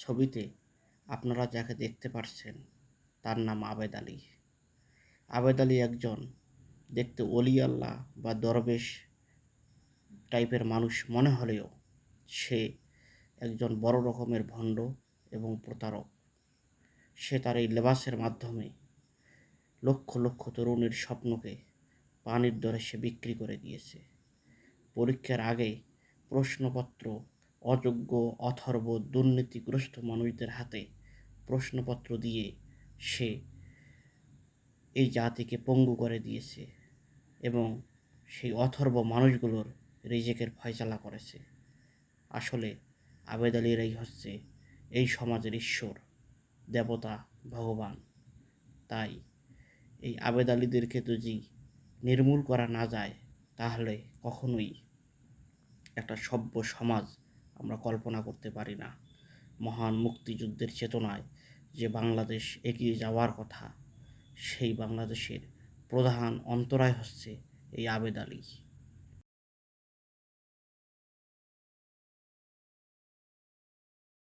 ছবিতে আপনারা যাকে দেখতে পাচ্ছেন তার নাম আবেদ আলী। আবেদ আলী একজন দেখতে অলি আল্লাহ বা দরবেশ টাইপের মানুষ মনে হলেও সে একজন বড় রকমের ভণ্ড এবং প্রতারক। সে তার এই লেবাসের মাধ্যমে লক্ষ লক্ষ তরুণীর স্বপ্নকে পানির দরে সে বিক্রি করে দিয়েছে। পরীক্ষার আগে প্রশ্নপত্র অযোগ্য, অথর্ব, দুর্নীতিগ্রস্ত মানুষদের হাতে প্রশ্নপত্র দিয়ে সে এই জাতিকে পঙ্গু করে দিয়েছে এবং সেই অথর্ব মানুষগুলোর রিজেকের ফয়সালা করেছে। আসলে আবেদ আলীরাই হচ্ছে এই সমাজের ঈশ্বর, দেবতা, ভগবান। তাই এই আবেদ আলীদেরকে যদি নির্মূল করা না যায় তাহলে কখনোই একটা সভ্য সমাজ আমরা কল্পনা করতে পারি না। মহান মুক্তিযুদ্ধের চেতনায় যে বাংলাদেশ এগিয়ে যাওয়ার কথা, সেই বাংলাদেশের প্রধান অন্তরায় হচ্ছে এই আবেদ আলী।